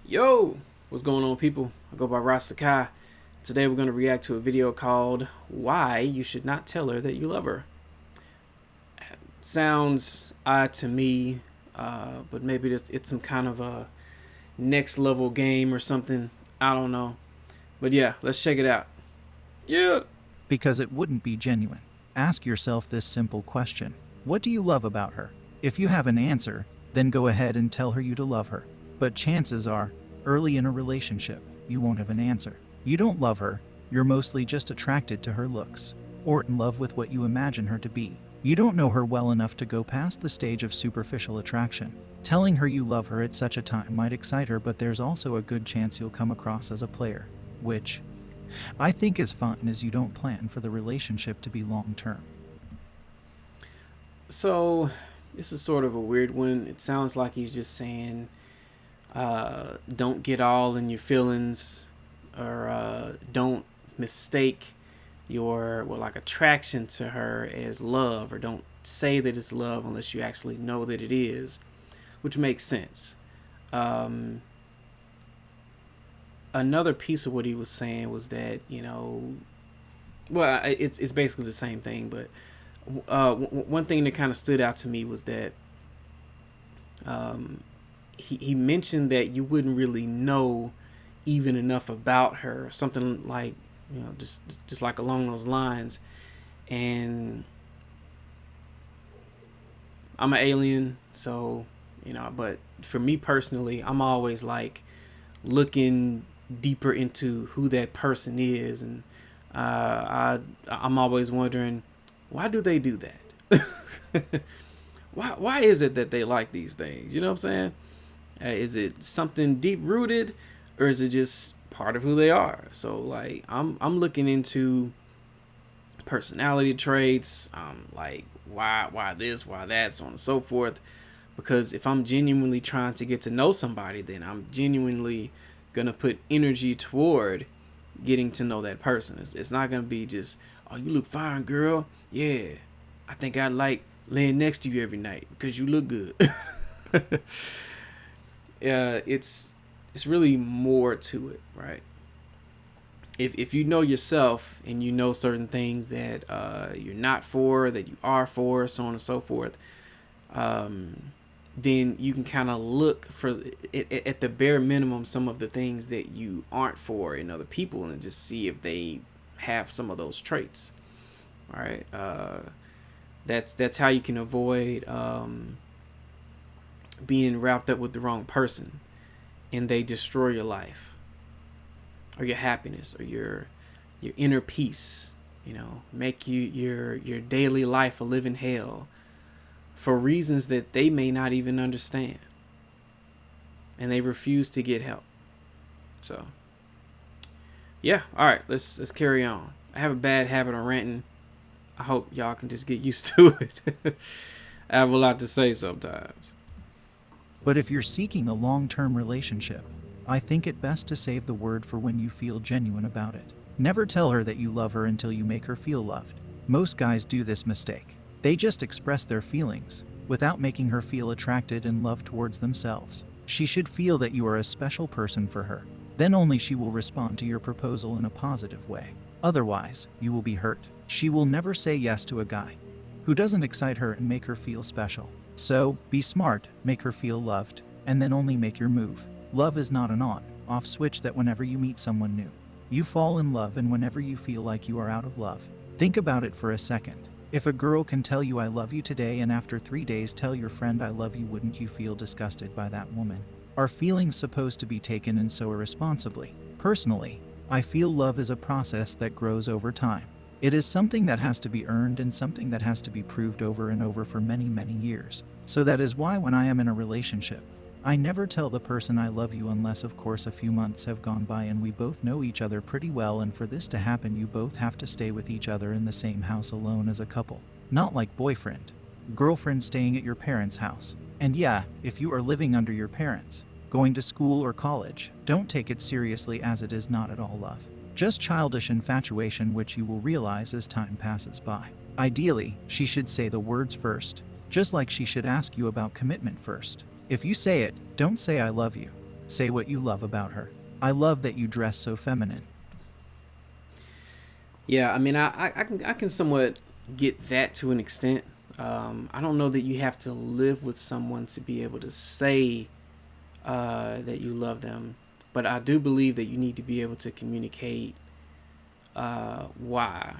Yo, what's going on, people? I go by Rasdakai. Today we're going to react to a video called Why You Should Not Tell Her That You Love Her. Sounds odd to me, but maybe it's some kind of a next level game or something. I don't know. But yeah, let's check it out. Yeah. Because it wouldn't be genuine. Ask yourself this simple question. What do you love about her? If you have an answer, then go ahead and tell her you to love her. But chances are, early in a relationship, you won't have an answer. You don't love her, you're mostly just attracted to her looks, or in love with what you imagine her to be. You don't know her well enough to go past the stage of superficial attraction. Telling her you love her at such a time might excite her, but there's also a good chance you'll come across as a player, which I think is fine as you don't plan for the relationship to be long term. So, this is sort of a weird one. It sounds like he's just saying, don't get all in your feelings, or don't mistake your attraction to her as love, or don't say that it's love unless you actually know that it is, which makes sense. Another piece of what he was saying was that, it's basically the same thing, but one thing that kind of stood out to me was that he mentioned that you wouldn't really know even enough about her, something like, just like along those lines. And I'm an alien, so but for me personally, I'm always like looking deeper into who that person is, and I'm always wondering, why do they do that? Why is it that they like these things? You know what I'm saying? Is it something deep rooted, or is it just part of who they are? So like I'm looking into personality traits, like why this, why that, so on and so forth. Because if I'm genuinely trying to get to know somebody, then I'm genuinely gonna put energy toward getting to know that person. It's not gonna be just, oh, you look fine, girl. Yeah, I think I like laying next to you every night because you look good. It's really more to it, right? If you know yourself and you know certain things that you're not for, that you are for, so on and so forth, then you can kind of look for, at the bare minimum, some of the things that you aren't for in other people, and just see if they have some of those traits. All right, that's how you can avoid being wrapped up with the wrong person, and they destroy your life, or your happiness, or your inner peace. Make your daily life a living hell, for reasons that they may not even understand, and they refuse to get help. So yeah, all right, let's carry on. I have a bad habit of ranting. I hope y'all can just get used to it. I have a lot to say sometimes. But if you're seeking a long-term relationship, I think it best to save the word for when you feel genuine about it. Never tell her that you love her until you make her feel loved. Most guys do this mistake. They just express their feelings, without making her feel attracted and loved towards themselves. She should feel that you are a special person for her. Then only she will respond to your proposal in a positive way. Otherwise, you will be hurt. She will never say yes to a guy who doesn't excite her and make her feel special. So, be smart, make her feel loved, and then only make your move. Love is not an on-off switch that whenever you meet someone new, you fall in love, and whenever you feel like you are out of love. Think about it for a second. If a girl can tell you I love you today and after 3 days tell your friend I love you, wouldn't you feel disgusted by that woman? Are feelings supposed to be taken in so irresponsibly? Personally, I feel love is a process that grows over time. It is something that has to be earned and something that has to be proved over and over for many, many years. So that is why when I am in a relationship, I never tell the person I love you unless of course a few months have gone by and we both know each other pretty well, and for this to happen you both have to stay with each other in the same house alone as a couple. Not like boyfriend, girlfriend staying at your parents' house. And yeah, if you are living under your parents, going to school or college, don't take it seriously, as it is not at all love. Just childish infatuation, which you will realize as time passes by. Ideally, she should say the words first, just like she should ask you about commitment first. If you say it, don't say I love you. Say what you love about her. I love that you dress so feminine. Yeah, I mean, I can somewhat get that to an extent. I don't know that you have to live with someone to be able to say that you love them, but I do believe that you need to be able to communicate why.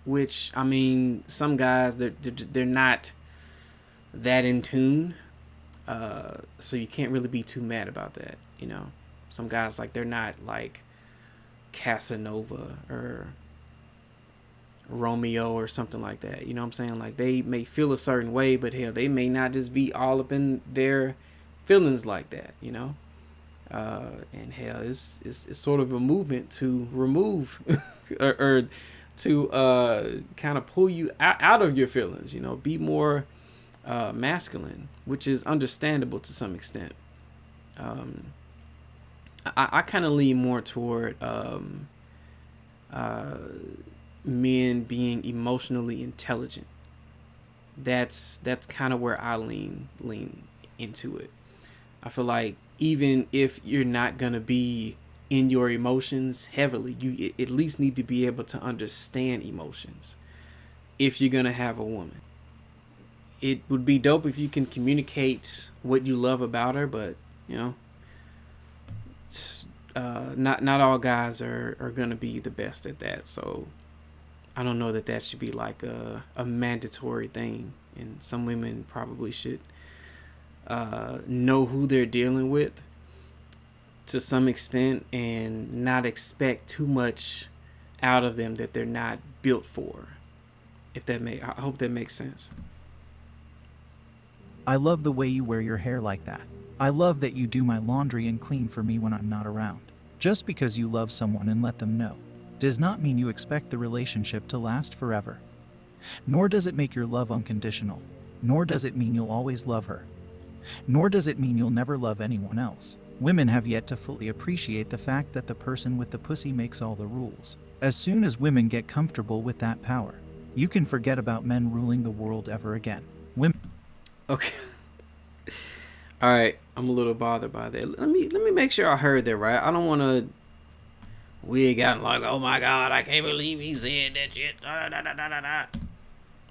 Which, I mean, some guys they're not that in tune, so you can't really be too mad about that. You know, some guys like they're not like Casanova or Romeo or something like that. You know what I'm saying? Like they may feel a certain way, but hell, they may not just be all up in their feelings like that. You know, and hell, it's sort of a movement to remove or to kind of pull you out of your feelings. You know, be more masculine, which is understandable to some extent. I kind of lean more toward men being emotionally intelligent. That's kind of where I lean into it. I feel like even if you're not gonna be in your emotions heavily, you at least need to be able to understand emotions if you're gonna have a woman. It would be dope if you can communicate what you love about her, but you know, not all guys are gonna be the best at that. So I don't know that should be like a mandatory thing, and some women probably should know who they're dealing with to some extent and not expect too much out of them that they're not built for. I hope that makes sense. I love the way you wear your hair like that. I love that you do my laundry and clean for me when I'm not around. Just because you love someone and let them know does not mean you expect the relationship to last forever. Nor does it make your love unconditional. Nor does it mean you'll always love her. Nor does it mean you'll never love anyone else. Women have yet to fully appreciate the fact that the person with the pussy makes all the rules. As soon as women get comfortable with that power, you can forget about men ruling the world ever again. Women. Okay. All right, I'm a little bothered by that. Let me make sure I heard that right. I don't want to. We ain't gotten like, oh my god, I can't believe he said that shit.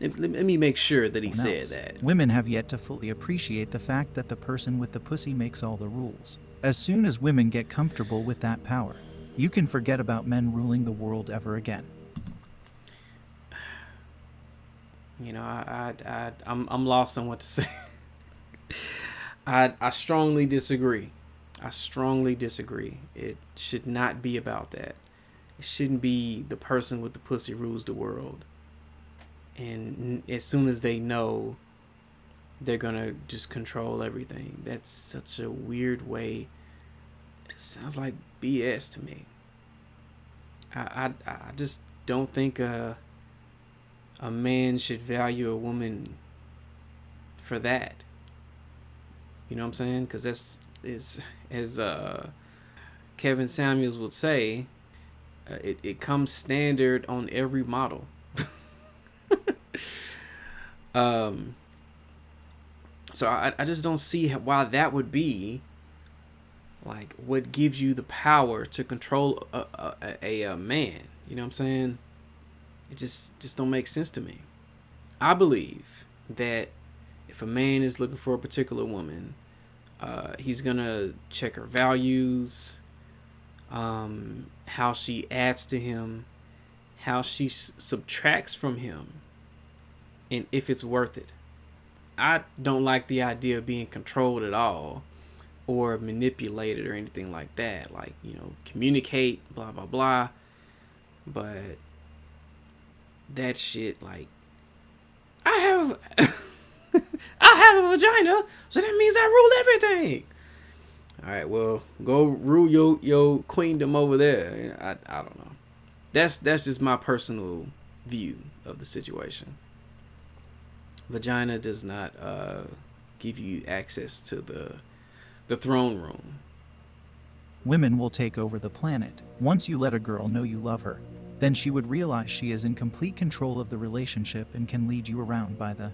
Let me make sure that he said that. Women have yet to fully appreciate the fact that the person with the pussy makes all the rules. As soon as women get comfortable with that power, you can forget about men ruling the world ever again. You know, I'm lost on what to say. I strongly disagree. I strongly disagree. It should not be about that. It shouldn't be the person with the pussy rules the world. And as soon as they know, they're gonna just control everything. That's such a weird way. It sounds like BS to me. I just don't think a man should value a woman for that. You know what I'm saying? Because that's as Kevin Samuels would say, it comes standard on every model. So I just don't see why that would be like what gives you the power to control a man. You know what I'm saying? It just don't make sense to me. I believe that if a man is looking for a particular woman, he's gonna check her values, how she adds to him, how she subtracts from him, and if it's worth it. I don't like the idea of being controlled at all or manipulated or anything like that. Like, you know, communicate, blah, blah, blah. But that shit, like, I have a vagina, so that means I rule everything. All right, well, go rule your queendom over there. I don't know. That's just my personal view of the situation. Vagina does not give you access to the throne room. Women will take over the planet. Once you let a girl know you love her, then she would realize she is in complete control of the relationship and can lead you around by the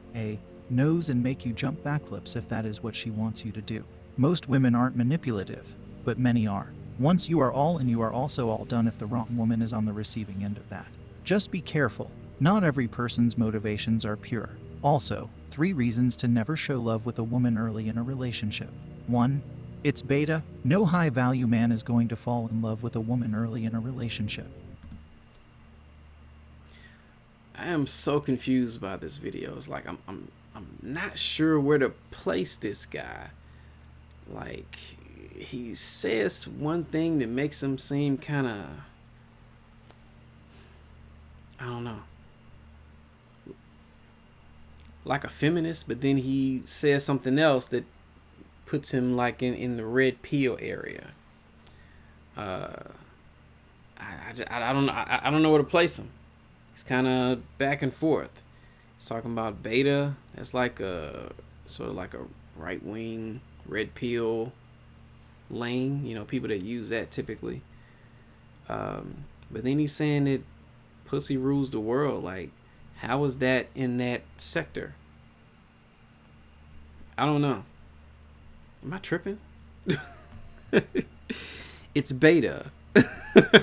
nose and make you jump backflips if that is what she wants you to do. Most women aren't manipulative. but many are. Once you are all in, you are also all done if the wrong woman is on the receiving end of that. Just be careful. Not every person's motivations are pure. Also, 3 reasons to never show love with a woman early in a relationship. 1. It's beta. No high-value man is going to fall in love with a woman early in a relationship. I am so confused by this video. It's like I'm not sure where to place this guy. Like, he says one thing that makes him seem kind of, I don't know, like a feminist, but then he says something else that puts him like in the red pill area. I don't know. I don't know where to place him. He's kind of back and forth. He's talking about beta. That's like a sort of like a right wing red pill lane. You know, people that use that typically. But then he's saying that pussy rules the world. Like, how is that in that sector? I don't know. Am I tripping? It's beta.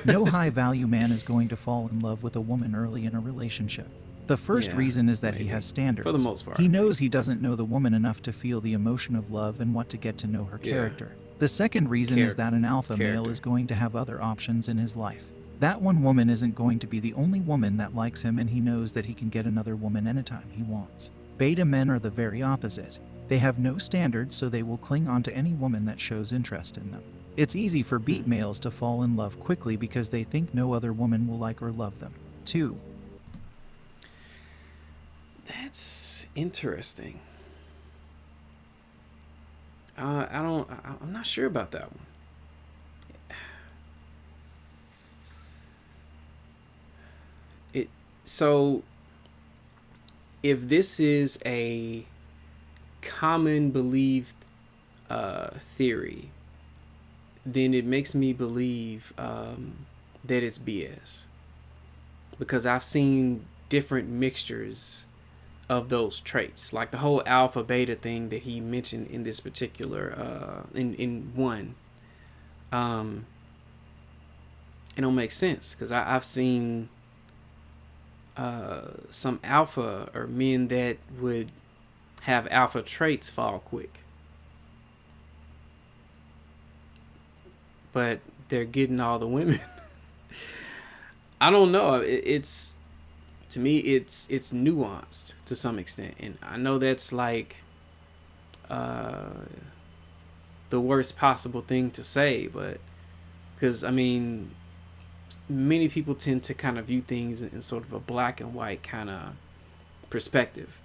No high-value man is going to fall in love with a woman early in a relationship. The first reason is that he has standards. For the most part. He knows he doesn't know the woman enough to feel the emotion of love and want to get to know her character. The second reason is that an alpha male is going to have other options in his life. That one woman isn't going to be the only woman that likes him, and he knows that he can get another woman anytime he wants. Beta men are the very opposite. They have no standards, so they will cling on to any woman that shows interest in them. It's easy for beat males to fall in love quickly because they think no other woman will like or love them. 2. That's interesting. I'm not sure about that one. So if this is a common believed theory, then it makes me believe that it's BS, because I've seen different mixtures of those traits, like the whole alpha beta thing that he mentioned in this particular in one. It don't make sense, because I've seen some alpha or men that would have alpha traits fall quick, but they're getting all the women. I don't know. It's, to me, it's nuanced to some extent, and I know that's like the worst possible thing to say, but because I mean, many people tend to kind of view things in sort of a black and white kind of perspective.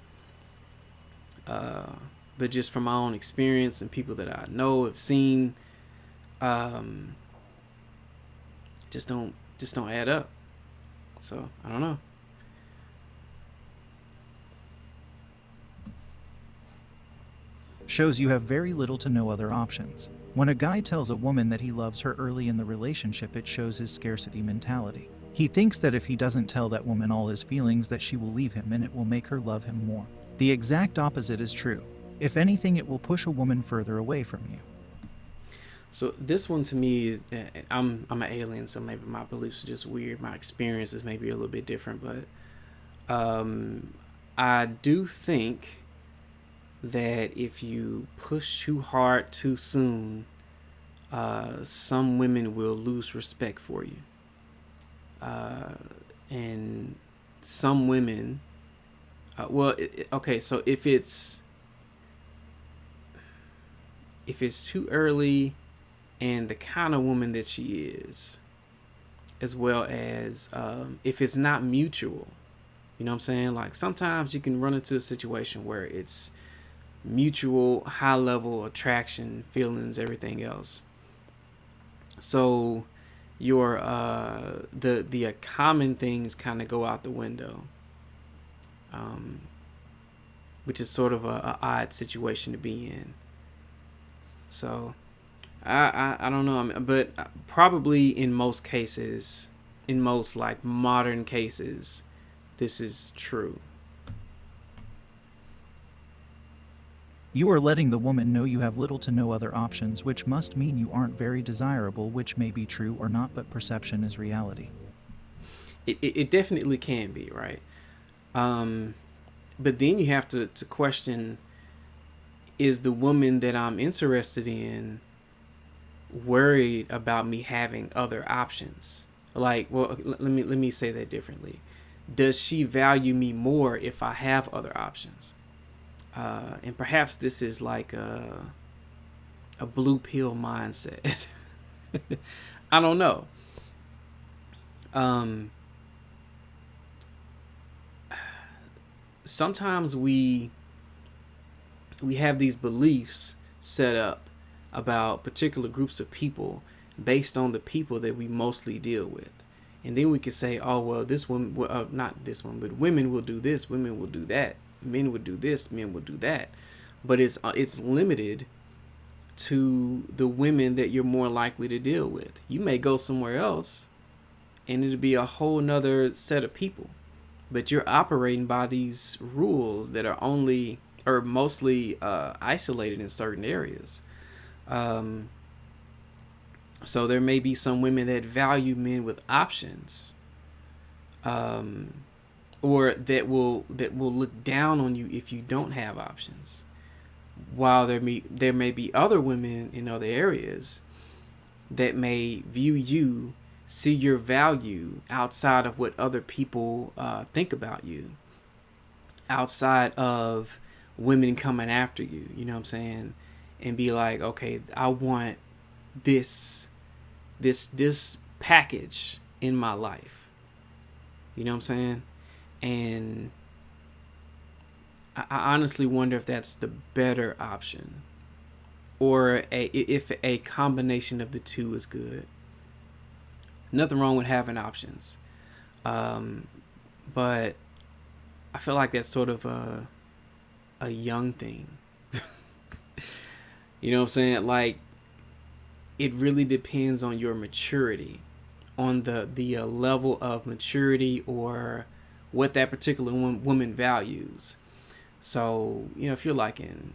But just from my own experience and people that I know have seen, just don't add up. So I don't know. Shows you have very little to no other options. When a guy tells a woman that he loves her early in the relationship, it shows his scarcity mentality. He thinks that if he doesn't tell that woman all his feelings, that she will leave him and it will make her love him more. The exact opposite is true. If anything, it will push a woman further away from you. So this one to me is, I'm an alien, so maybe my beliefs are just weird. My experiences may be a little bit different, but I do think that if you push too hard too soon, some women will lose respect for you, and some women, okay, so if it's too early and the kind of woman that she is, as well as if it's not mutual, you know what I'm saying? Like, sometimes you can run into a situation where it's mutual, high level attraction, feelings, everything else. So your the common things kind of go out the window, which is sort of a odd situation to be in. So I don't know, but probably in most cases, in most like modern cases, this is true. You are letting the woman know you have little to no other options, which must mean you aren't very desirable, which may be true or not, but perception is reality. It definitely can be, right? But then you have to question, is the woman that I'm interested in worried about me having other options? Like, well, let me say that differently. Does she value me more if I have other options? And perhaps this is like a blue pill mindset. I don't know. Um, Sometimes we have these beliefs set up about particular groups of people based on the people that we mostly deal with. And then we could say, oh, well, this one, not this one, but women will do this, women will do that, men would do this, men will do that. But it's limited to the women that you're more likely to deal with. You may go somewhere else and it'll be a whole nother set of people, but you're operating by these rules that are only or mostly isolated in certain areas. Um, so there may be some women that value men with options, um, or that will look down on you if you don't have options. While there may be other women in other areas that may view you, see your value outside of what other people think about you, outside of women coming after you, you know what I'm saying? And be like, okay, I want this package in my life. You know what I'm saying? And I honestly wonder if that's the better option, or if a combination of the two is good. Nothing wrong with having options, but I feel like that's sort of a young thing. You know what I'm saying? Like, it really depends on your maturity, on the level of maturity or what that particular woman values. So, if you're like in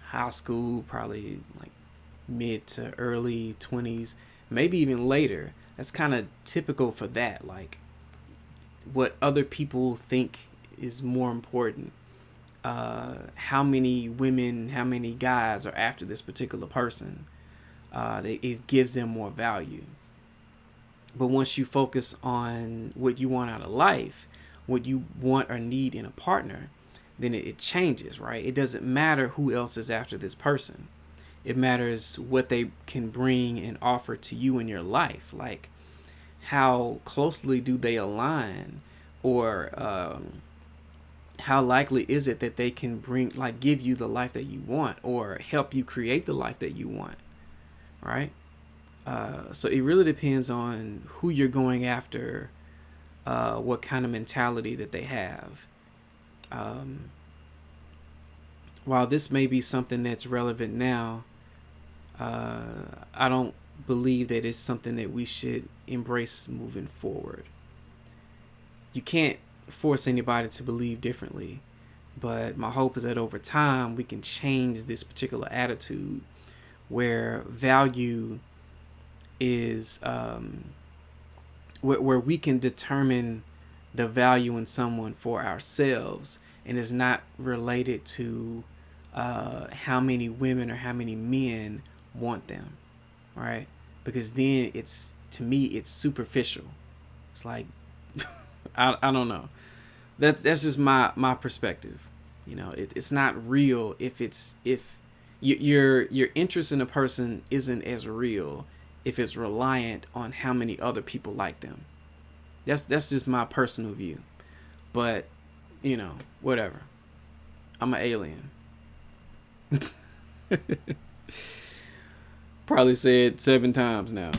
high school, probably like mid to early 20s, maybe even later, that's kind of typical for that. Like, what other people think is more important. How many women, how many guys are after this particular person. It gives them more value. But once you focus on what you want out of life, what you want or need in a partner, then it changes, right? It doesn't matter who else is after this person. It matters what they can bring and offer to you in your life. Like, how closely do they align, or how likely is it that they can give you the life that you want, or help you create the life that you want, right? So it really depends on who you're going after, what kind of mentality that they have. While this may be something that's relevant now, I don't believe that it's something that we should embrace moving forward. You can't force anybody to believe differently, but my hope is that over time we can change this particular attitude where value is where we can determine the value in someone for ourselves, and is not related to how many women or how many men want them, right? Because then to me it's superficial. It's like I don't know. That's just my perspective. It's not real if your interest in a person isn't as real if it's reliant on how many other people like them. That's just my personal view. But whatever. I'm an alien. Probably said 7 times now.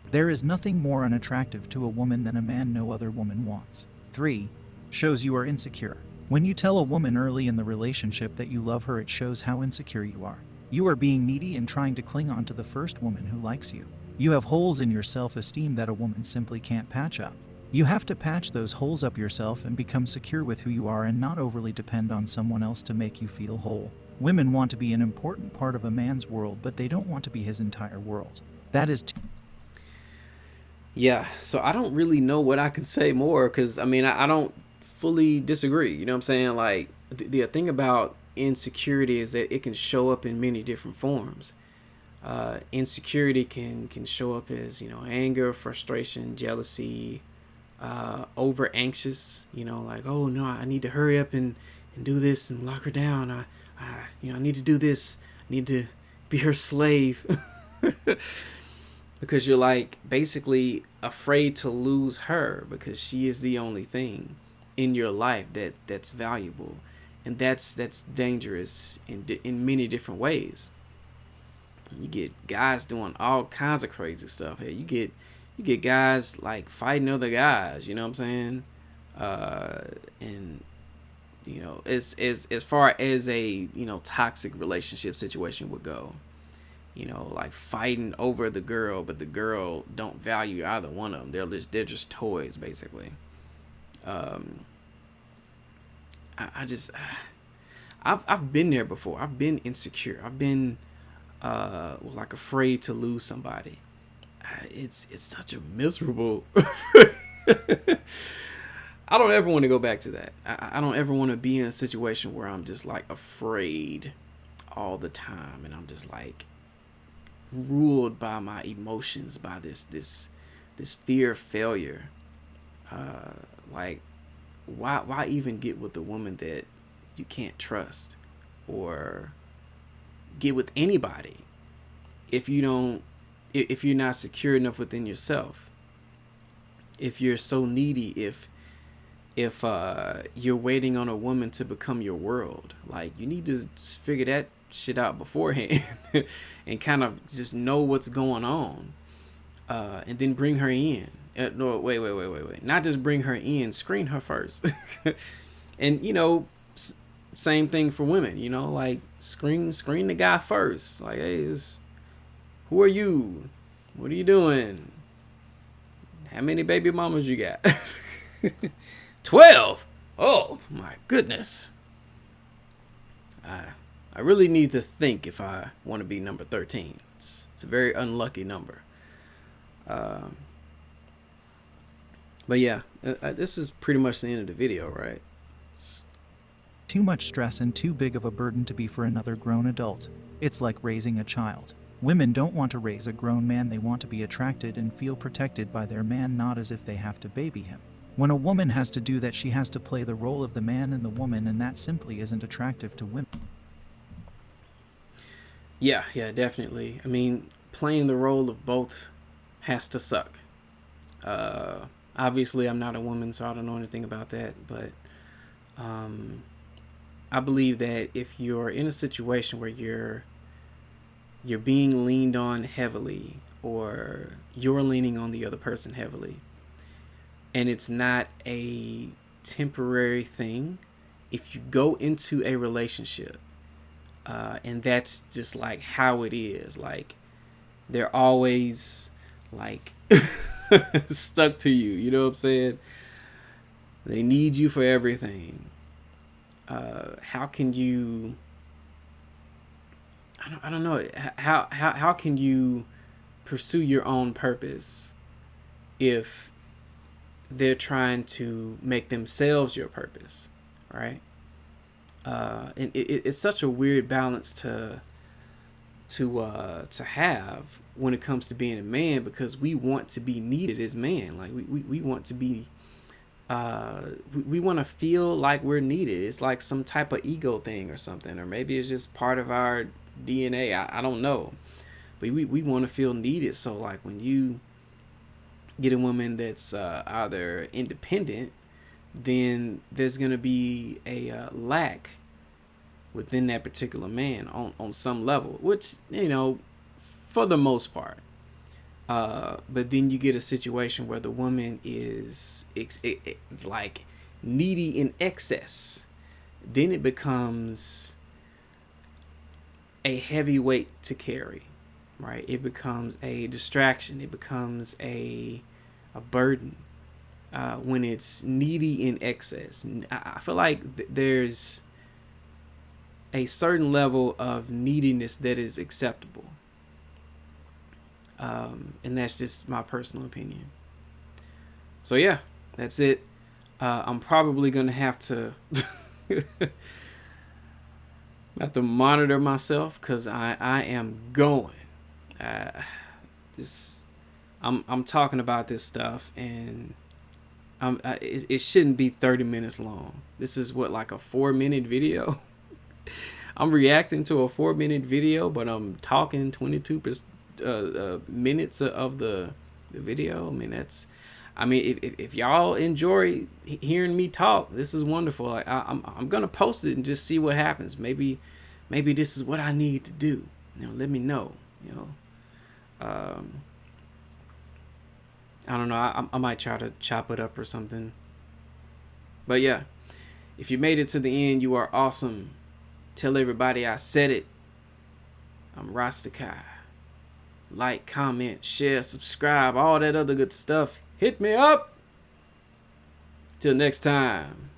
There is nothing more unattractive to a woman than a man no other woman wants. 3. Shows you are insecure. When you tell a woman early in the relationship that you love her, it shows how insecure you are. You are being needy and trying to cling on to the first woman who likes you. You have holes in your self-esteem that a woman simply can't patch up. You have to patch those holes up yourself and become secure with who you are and not overly depend on someone else to make you feel whole. Women want to be an important part of a man's world, but they don't want to be his entire world. That is Yeah, so I don't really know what I can say more because I mean, I don't fully disagree. You know what I'm saying? Like, the thing about insecurity is that it can show up in many different forms. Insecurity can show up as, you know, anger, frustration, jealousy, over anxious, you know, like, oh no, I need to hurry up and do this and lock her down. You know, I need to do this. I need to be her slave. Because you're like basically afraid to lose her because she is the only thing in your life that's valuable, and that's dangerous in many different ways. You get guys doing all kinds of crazy stuff. Hey, you get guys like fighting other guys. You know what I'm saying? And you know, as far as a, you know, toxic relationship situation would go, you know, like fighting over the girl, but the girl don't value either one of them. They're just toys basically. I just I've been there before. I've been insecure. I've been like afraid to lose somebody. It's such a miserable. I don't ever want to go back to that. I don't ever want to be in a situation where I'm just like afraid all the time, and I'm just like ruled by my emotions, by this fear of failure. Like, why even get with a woman that you can't trust, or get with anybody if you're not secure enough within yourself, if you're so needy, if you're waiting on a woman to become your world. Like, you need to just figure that shit out beforehand and kind of just know what's going on, and then bring her in. No, wait. Not just bring her in, screen her first. And, you know, same thing for women, you know, like screen the guy first. Like, hey, who are you? What are you doing? How many baby mamas you got? 12. Oh my goodness. I really need to think if I want to be number 13. It's a very unlucky number. But yeah, this is pretty much the end of the video, right? too much stress and too big of a burden to be for another grown adult. It's like raising a child. Women don't want to raise a grown man, they want to be attracted and feel protected by their man, not as if they have to baby him. When a woman has to do that, she has to play the role of the man and the woman, and that simply isn't attractive to women. Yeah, definitely. I mean, playing the role of both has to suck. Obviously, I'm not a woman, so I don't know anything about that, but I believe that if you're in a situation where you're being leaned on heavily, or you're leaning on the other person heavily, and it's not a temporary thing, if you go into a relationship and that's just like how it is, like they're always like stuck to you, you know what I'm saying? They need you for everything. How can you? I don't know. How can you pursue your own purpose if they're trying to make themselves your purpose, right? And it's such a weird balance to have when it comes to being a man, because we want to be needed as men. Like we want to be we want to feel like we're needed. It's like some type of ego thing or something, or maybe it's just part of our DNA. I don't know, but we want to feel needed. So like when you get a woman that's either independent, then there's gonna be a lack within that particular man on some level, which, you know, for the most part. But then you get a situation where the woman is it's like needy in excess. Then it becomes a heavy weight to carry, right? It becomes a distraction. It becomes a burden. when it's needy in excess. I feel like there's a certain level of neediness that is acceptable. And that's just my personal opinion. So yeah, that's it. I'm probably gonna have to monitor myself, because I am going. I'm talking about this stuff, and it shouldn't be 30 minutes long. This is what, like a 4-minute video. I'm reacting to a 4-minute video, but I'm talking 22 minutes of the video. I mean, if y'all enjoy hearing me talk, this is wonderful. Like, I'm gonna post it and just see what happens. Maybe this is what I need to do. Let me know. I don't know. I might try to chop it up or something. But yeah, if you made it to the end, you are awesome. Tell everybody I said it. I'm Rasdakai. Like, comment, share, subscribe, all that other good stuff. Hit me up. Till next time.